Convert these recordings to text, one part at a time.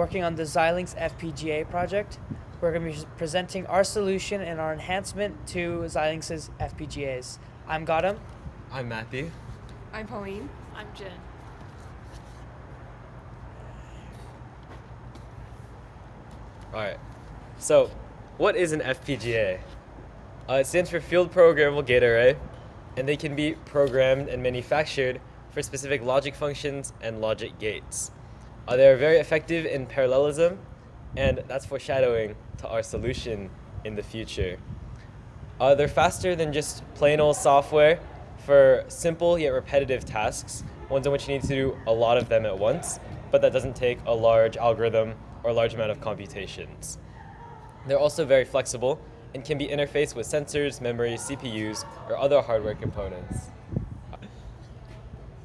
Working on the Xilinx FPGA project. We're going to be presenting our solution and our enhancement to Xilinx's FPGAs. I'm Gautam. I'm Matthew. I'm Pauline. I'm Jen. Alright, so what is an FPGA? It stands for Field Programmable Gate Array, and they can be programmed and manufactured for specific logic functions and logic gates. They are very effective in parallelism, and that's foreshadowing to our solution in the future. They're faster than just plain old software for simple yet repetitive tasks, ones in which you need to do a lot of them at once, but that doesn't take a large algorithm or a large amount of computations. They're also very flexible and can be interfaced with sensors, memory, CPUs, or other hardware components.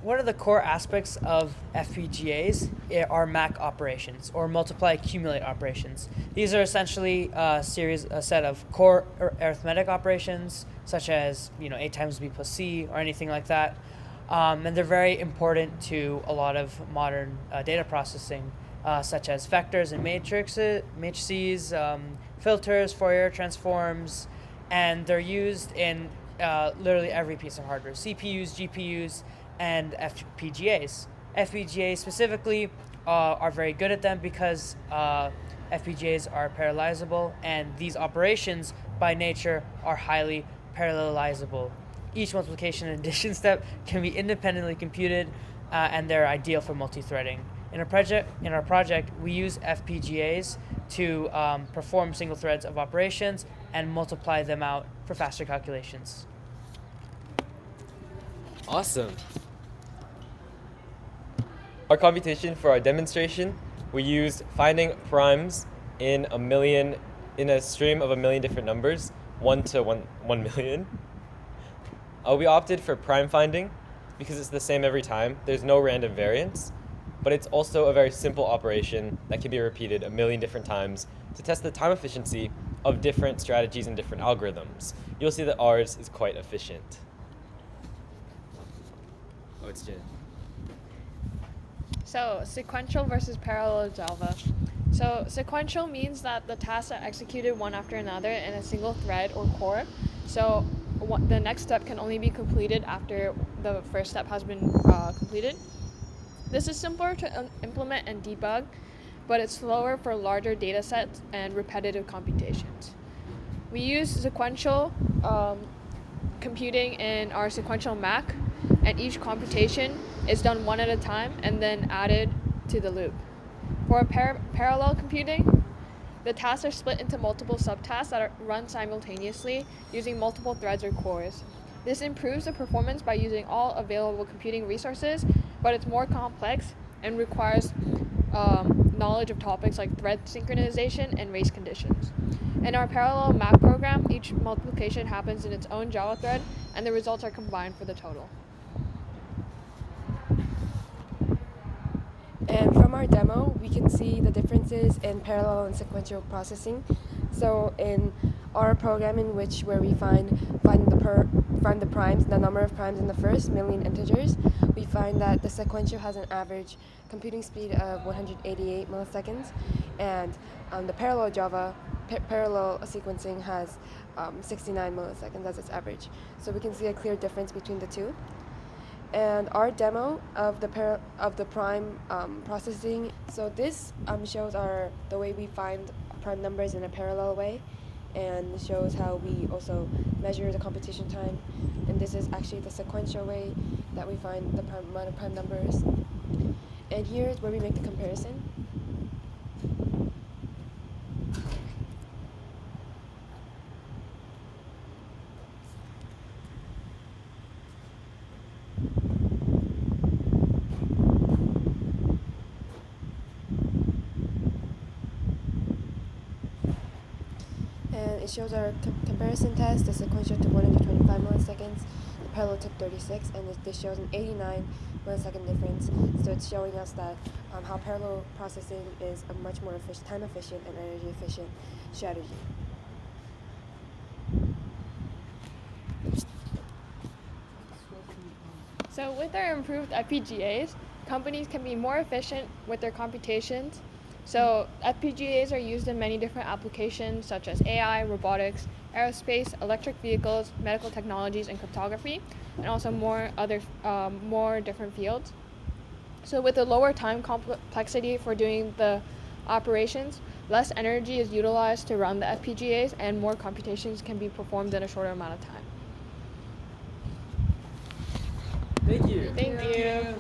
One of the core aspects of FPGAs are MAC operations, or multiply accumulate operations. These are essentially a set of core arithmetic operations, such as A times B plus C or anything like that. And they're very important to a lot of modern data processing, such as vectors and matrices, filters, Fourier transforms, and they're used in literally every piece of hardware: CPUs, GPUs, and FPGAs. FPGAs specifically are very good at them because FPGAs are parallelizable, and these operations by nature are highly parallelizable. Each multiplication and addition step can be independently computed, and they're ideal for multi-threading. In our project, we use FPGAs to perform single threads of operations and multiply them out for faster calculations. Awesome. Our computation for our demonstration, we used finding primes in a stream of a million different numbers, 1 to 1 million. We opted for prime finding because it's the same every time. There's no random variance, but it's also a very simple operation that can be repeated a million different times to test the time efficiency of different strategies and different algorithms. You'll see that ours is quite efficient. Oh, it's Jen. So, sequential versus parallel Java. So, sequential means that the tasks are executed one after another in a single thread or core. So, the next step can only be completed after the first step has been completed. This is simpler to implement and debug, but it's slower for larger data sets and repetitive computations. We use sequential computing in our sequential MAC, and each computation is done one at a time and then added to the loop. For parallel computing, the tasks are split into multiple subtasks that are run simultaneously using multiple threads or cores. This improves the performance by using all available computing resources, but it's more complex and requires knowledge of topics like thread synchronization and race conditions. In our parallel MAC program, each multiplication happens in its own Java thread, and the results are combined for the total. And from our demo, we can see the differences in parallel and sequential processing. So in our program where we find the primes, the number of primes in the first million integers, we find that the sequential has an average computing speed of 188 milliseconds, and the parallel parallel sequencing has 69 milliseconds as its average. So we can see a clear difference between the two. And our demo of the prime processing. So this shows the way we find prime numbers in a parallel way, and shows how we also measure the computation time. And this is actually the sequential way that we find the amount of prime numbers. And here is where we make the comparison. And it shows our comparison test. The sequential took 125 milliseconds, the parallel took 36, and this shows an 89 millisecond difference. So it's showing us that how parallel processing is a much more time efficient and energy efficient strategy. So with our improved FPGAs, companies can be more efficient with their computations So FPGAs are used in many different applications such as AI, robotics, aerospace, electric vehicles, medical technologies, and cryptography, and also more different fields. So with a lower time complexity for doing the operations, less energy is utilized to run the FPGAs, and more computations can be performed in a shorter amount of time. Thank you. Thank you.